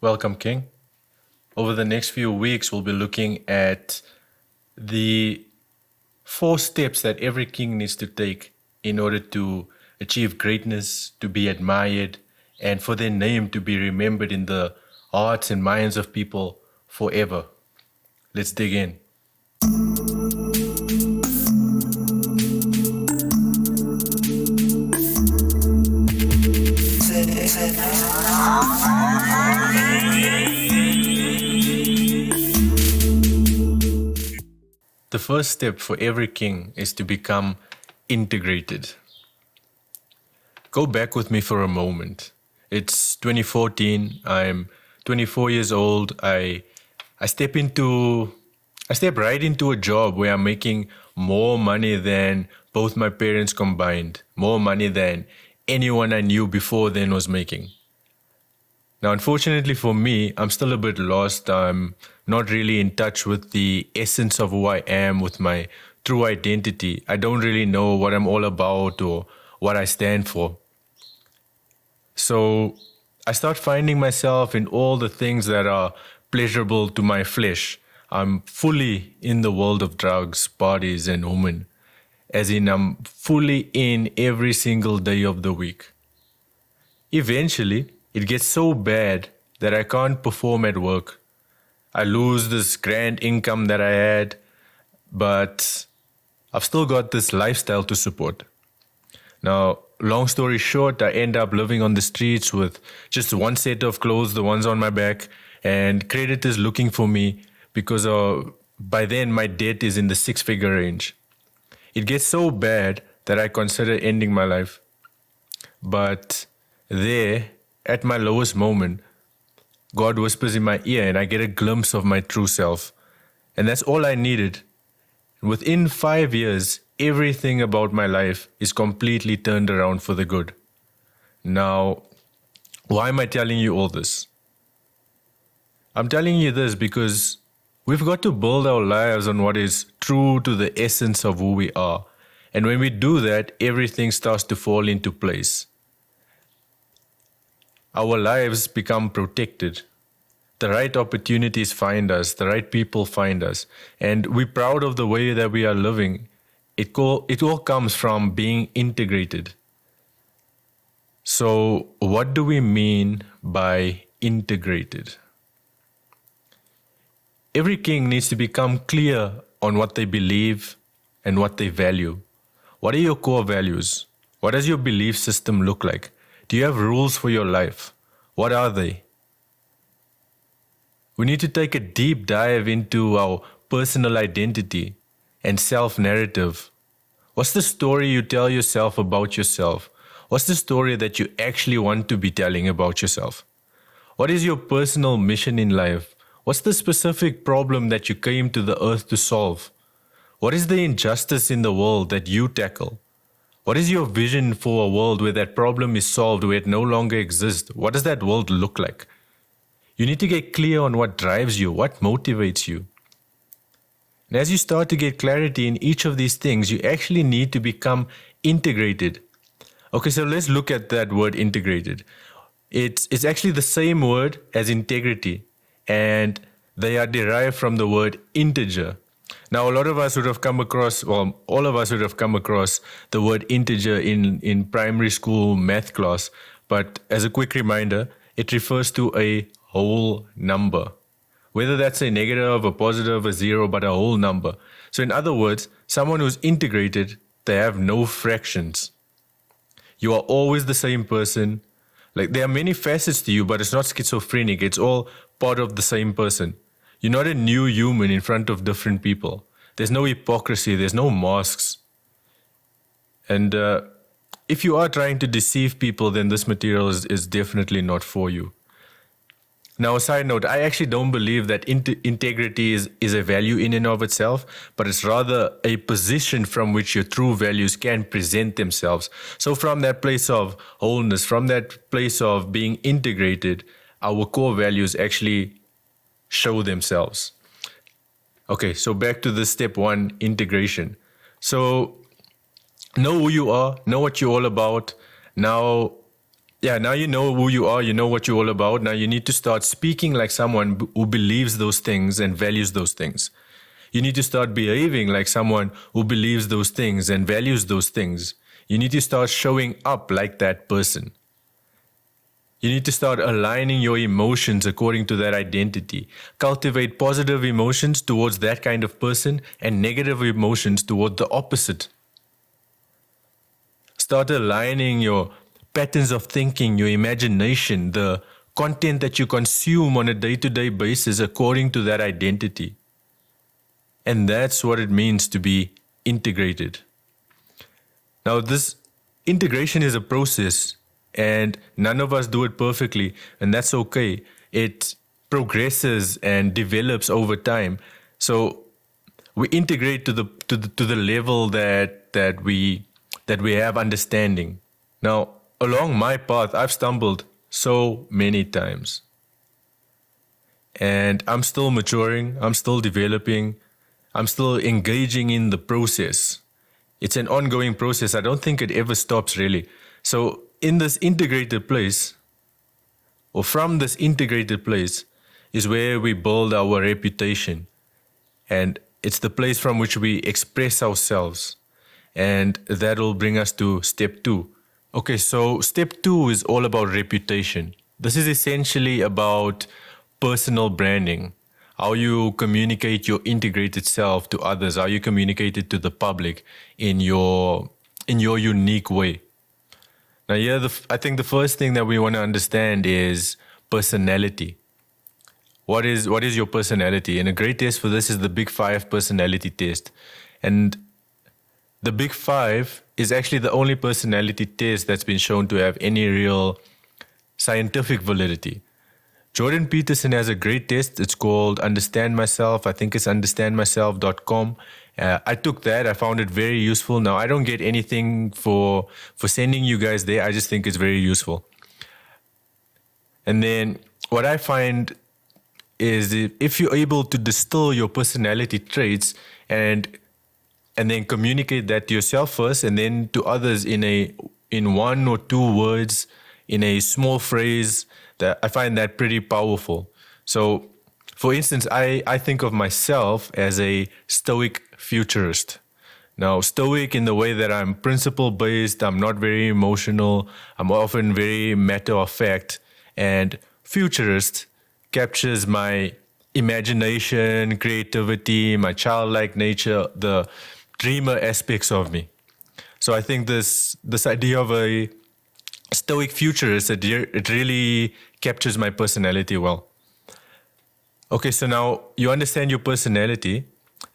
Welcome, King. Over the next few weeks, we'll be looking at the 4 steps that every king needs to take in order to achieve greatness, to be admired, and for their name to be remembered in the hearts and minds of people forever. Let's dig in. The first step for every king is to become integrated. Go back with me for a moment. It's 2014. I'm 24 years old. I step right into a job where I'm making more money than both my parents combined, more money than anyone I knew before then was making. Now, unfortunately for me, I'm still a bit lost. I'm not really in touch with the essence of who I am, with my true identity. I don't really know what I'm all about or what I stand for. So I start finding myself in all the things that are pleasurable to my flesh. I'm fully in the world of drugs, parties, and women. As in, I'm fully in every single day of the week. Eventually, it gets so bad that I can't perform at work. I lose this grand income that I had, but I've still got this lifestyle to support. Now, long story short, I end up living on the streets with just one set of clothes, the ones on my back, and creditors looking for me because by then my debt is in the 6-figure range. It gets so bad that I consider ending my life. But there, at my lowest moment, God whispers in my ear and I get a glimpse of my true self. And that's all I needed. Within 5 years, everything about my life is completely turned around for the good. Now, why am I telling you all this? I'm telling you this because we've got to build our lives on what is true to the essence of who we are. And when we do that, everything starts to fall into place. Our lives become protected. The right opportunities find us, the right people find us, and we're proud of the way that we are living. It all comes from being integrated. So, what do we mean by integrated? Every king needs to become clear on what they believe and what they value. What are your core values? What does your belief system look like? Do you have rules for your life? What are they? We need to take a deep dive into our personal identity and self-narrative. What's the story you tell yourself about yourself? What's the story that you actually want to be telling about yourself? What is your personal mission in life? What's the specific problem that you came to the earth to solve? What is the injustice in the world that you tackle? What is your vision for a world where that problem is solved, where it no longer exists? What does that world look like? You need to get clear on what drives you, what motivates you. And as you start to get clarity in each of these things, you actually need to become integrated. Okay, so let's look at that word integrated. It's actually the same word as integrity, and they are derived from the word integer. Now, a lot of us would have come across, well, all of us would have come across the word integer in primary school math class. But as a quick reminder, it refers to a whole number. Whether that's a negative, a positive, a zero, but a whole number. So in other words, someone who's integrated, they have no fractions. You are always the same person. Like, there are many facets to you, but it's not schizophrenic. It's all part of the same person. You're not a new human in front of different people. There's no hypocrisy. There's no masks. And if you are trying to deceive people, then this material is definitely not for you. Now, a side note, I actually don't believe that integrity is a value in and of itself, but it's rather a position from which your true values can present themselves. So from that place of wholeness, from that place of being integrated, our core values actually show themselves. Okay, so back to the step 1, integration. So know who you are, know what you're all about. Now Yeah, now you know who you are, you know what you're all about. Now you need to start speaking like someone who believes those things and values those things. You need to start behaving like someone who believes those things and values those things. You need to start showing up like that person. You need to start aligning your emotions according to that identity. Cultivate positive emotions towards that kind of person and negative emotions toward the opposite. Start aligning your patterns of thinking, your imagination, the content that you consume on a day to day basis according to that identity. And that's what it means to be integrated. Now, this integration is a process, and none of us do it perfectly, and that's okay. It progresses and develops over time. So we integrate to the level that we have understanding. Now, along my path, I've stumbled so many times, and I'm still maturing. I'm still developing. I'm still engaging in the process. It's an ongoing process. I don't think it ever stops really. So, in this integrated place, or from this integrated place, is where we build our reputation. And it's the place from which we express ourselves. And that will bring us to step two. Okay, so step two is all about reputation. This is essentially about personal branding, how you communicate your integrated self to others, how you communicate it to the public in your unique way. Now, here, I think the first thing that we want to understand is personality. What is your personality? And a great test for this is the Big Five personality test. And the Big Five is actually the only personality test that's been shown to have any real scientific validity. Jordan Peterson has a great test. It's called Understand Myself. I think it's understandmyself.com. I took that. I found it very useful. Now, I don't get anything for sending you guys there. I just think it's very useful. And then what I find is if you're able to distill your personality traits and then communicate that to yourself first and then to others in one or two words, in a small phrase, that I find that pretty powerful. So, for instance, I think of myself as a stoic futurist. Now, stoic in the way that I'm principle based, I'm not very emotional, I'm often very matter of fact, and futurist captures my imagination, creativity, my childlike nature, the dreamer aspects of me. So I think this idea of a stoic futurist, it really captures my personality well. Okay, so now you understand your personality,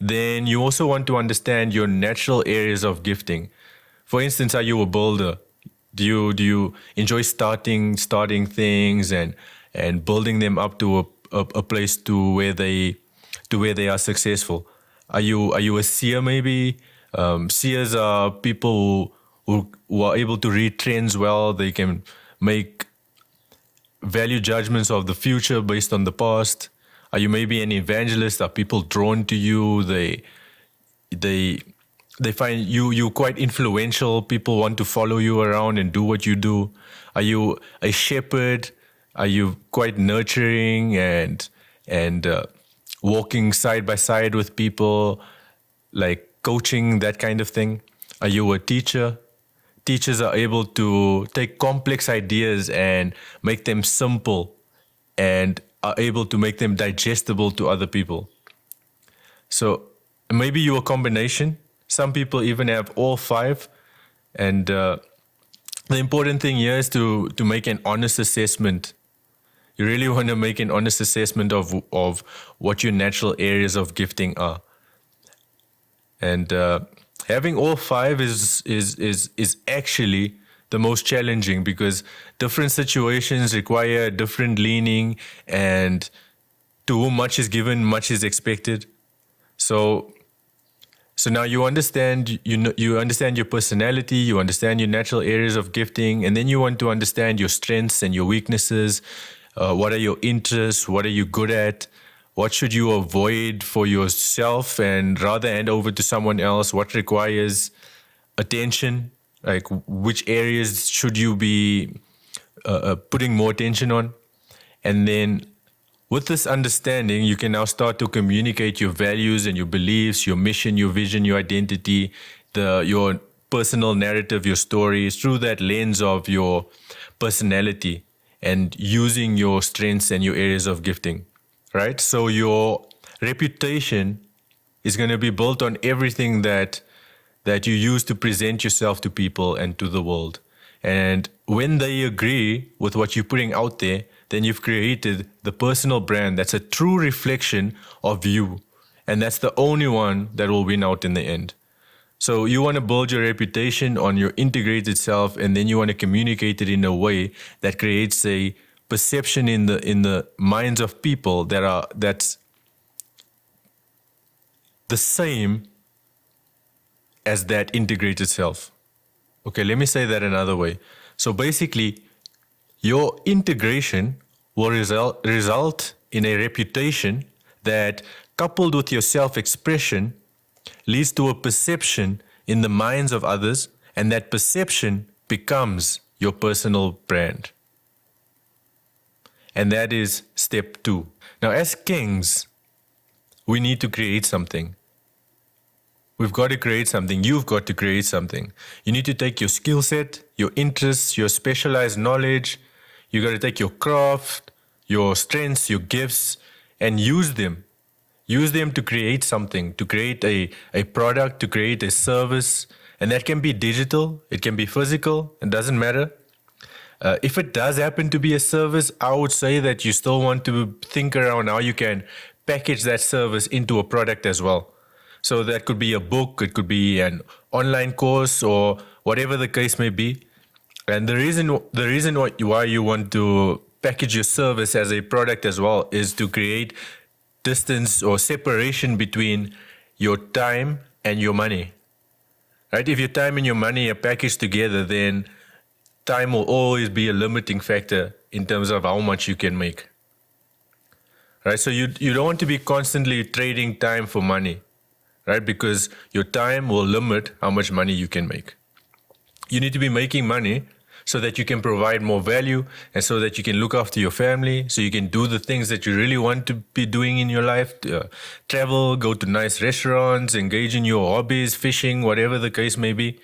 then you also want to understand your natural areas of gifting. For instance, are you a builder? Do you enjoy starting things and building them up to a place to where they are successful? Are you a seer maybe? Seers are people who are able to read trends well. They can make value judgments of the future based on the past. Are you maybe an evangelist? Are people drawn to you? They find you quite influential. People want to follow you around and do what you do. Are you a shepherd? Are you quite nurturing and walking side by side with people, like coaching, that kind of thing? Are you a teacher? Teachers are able to take complex ideas and make them simple and are able to make them digestible to other people. So maybe you're a combination. Some people even have all five. And the important thing here is to make an honest assessment. You really want to make an honest assessment of what your natural areas of gifting are. And having all five is actually the most challenging because different situations require different leaning, and to whom much is given, much is expected. So now you understand you understand your personality, you understand your natural areas of gifting, and then you want to understand your strengths and your weaknesses. What are your interests? What are you good at? What should you avoid for yourself and rather hand over to someone else? What requires attention? Like which areas should you be putting more attention on. And then with this understanding, you can now start to communicate your values and your beliefs, your mission, your vision, your identity, your personal narrative, your stories through that lens of your personality and using your strengths and your areas of gifting, right? So your reputation is going to be built on everything that you use to present yourself to people and to the world. And when they agree with what you're putting out there, then you've created the personal brand that's a true reflection of you. And that's the only one that will win out in the end. So you want to build your reputation on your integrated self, and then you want to communicate it in a way that creates a perception in the minds of people that's the same as that integrated self. Okay, let me say that another way. So basically, your integration will result in a reputation that, coupled with your self-expression, leads to a perception in the minds of others, and that perception becomes your personal brand. And that is step 2. Now, as kings, we need to create something. We've got to create something. You've got to create something. You need to take your skill set, your interests, your specialized knowledge. You got to take your craft, your strengths, your gifts, and use them. Use them to create something, to create a product, to create a service. And that can be digital, it can be physical, it doesn't matter. If it does happen to be a service, I would say that you still want to think around how you can package that service into a product as well. So that could be a book, it could be an online course, or whatever the case may be. And the reason why you want to package your service as a product as well is to create distance or separation between your time and your money. Right? If your time and your money are packaged together, then time will always be a limiting factor in terms of how much you can make. Right? So you don't want to be constantly trading time for money. Right? Because your time will limit how much money you can make. You need to be making money so that you can provide more value, and so that you can look after your family, so you can do the things that you really want to be doing in your life, travel, go to nice restaurants, engage in your hobbies, fishing, whatever the case may be.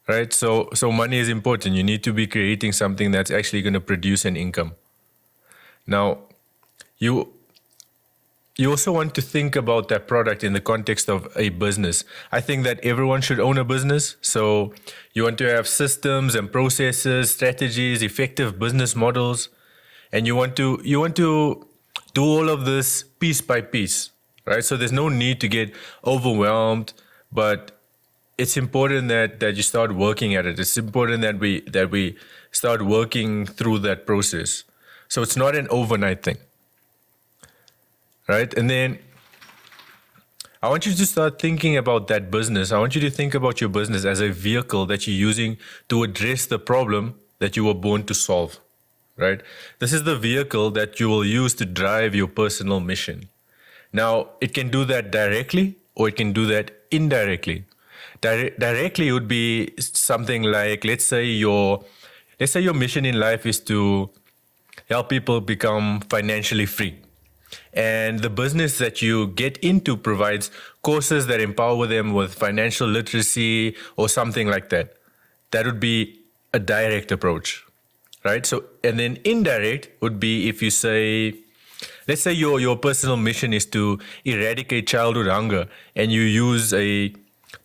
Right? So money is important. You need to be creating something that's actually going to produce an income. Now, you also want to think about that product in the context of a business. I think that everyone should own a business. So you want to have systems and processes, strategies, effective business models, and you want to do all of this piece by piece, right? So there's no need to get overwhelmed, but it's important that you start working at it. It's important that we start working through that process. So it's not an overnight thing. Right? And then I want you to start thinking about that business. I want you to think about your business as a vehicle that you're using to address the problem that you were born to solve. Right? This is the vehicle that you will use to drive your personal mission. Now, it can do that directly, or it can do that indirectly. Directly would be something like, let's say your mission in life is to help people become financially free. And the business that you get into provides courses that empower them with financial literacy or something like that. That would be a direct approach, right? So, and then indirect would be if you say, let's say your personal mission is to eradicate childhood hunger, and you use a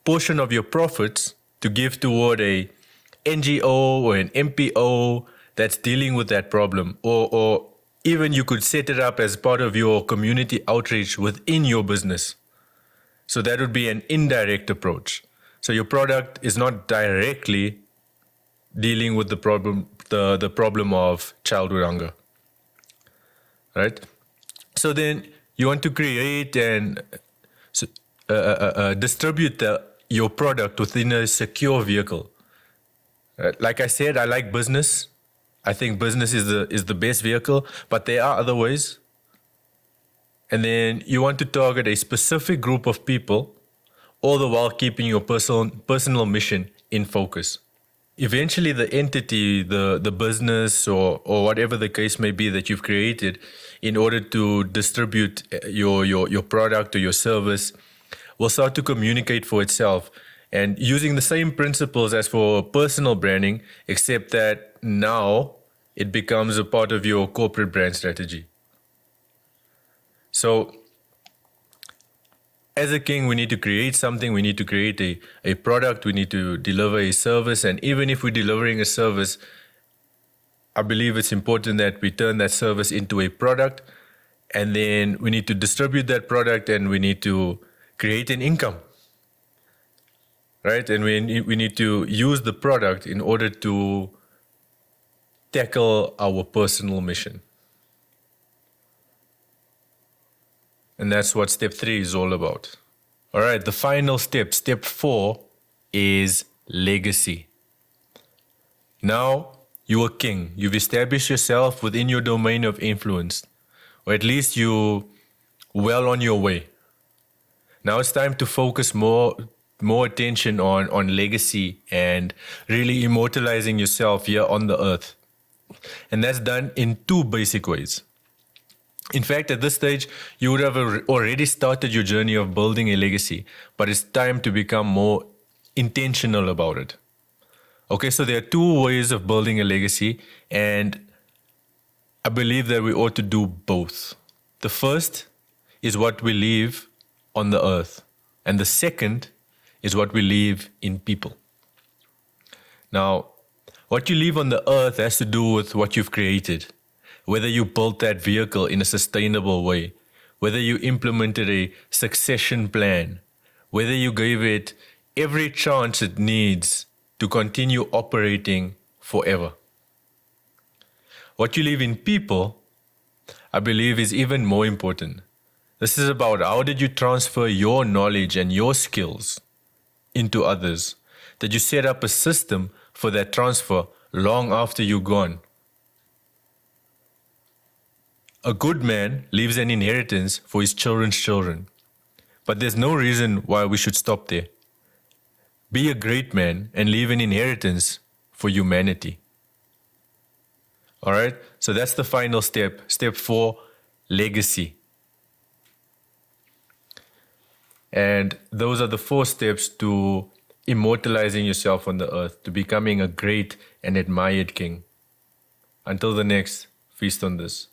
portion of your profits to give toward a NGO or an MPO that's dealing with that problem, or even you could set it up as part of your community outreach within your business. So that would be an indirect approach. So your product is not directly dealing with the problem of childhood hunger. Right? So then you want to create and distribute your product within a secure vehicle. Like I said, I like business. I think business is the best vehicle, but there are other ways. And then you want to target a specific group of people, all the while keeping your personal mission in focus. eventually the entity, the business or whatever the case may be that you've created in order to distribute your product or your service will start to communicate for itself and using the same principles as for personal branding, except that now it becomes a part of your corporate brand strategy. So as a king, we need to create something, we need to create a product, we need to deliver a service. And even if we're delivering a service, I believe it's important that we turn that service into a product. And then we need to distribute that product and we need to create an income. Right? And we need to use the product in order to tackle our personal mission. And that's what step 3 is all about. All right, the final step, step 4, is legacy. Now, you're a king. You've established yourself within your domain of influence, or at least you're well on your way. Now it's time to focus more attention on legacy and really immortalizing yourself here on the earth. And that's done in 2 basic ways. In fact, at this stage, you would have already started your journey of building a legacy, but it's time to become more intentional about it. Okay, so there are 2 ways of building a legacy, and I believe that we ought to do both. The first is what we leave on the earth, and the second is what we leave in people. Now, what you leave on the earth has to do with what you've created. Whether you built that vehicle in a sustainable way, whether you implemented a succession plan, whether you gave it every chance it needs to continue operating forever. What you leave in people, I believe, is even more important. This is about how did you transfer your knowledge and your skills into others? Did you set up a system for that transfer long after you're gone? A good man leaves an inheritance for his children's children. But there's no reason why we should stop there. Be a great man and leave an inheritance for humanity. All right? So that's the final step. Step 4, legacy. And those are the 4 steps to immortalizing yourself on the earth, to becoming a great and admired king. Until the next, feast on this.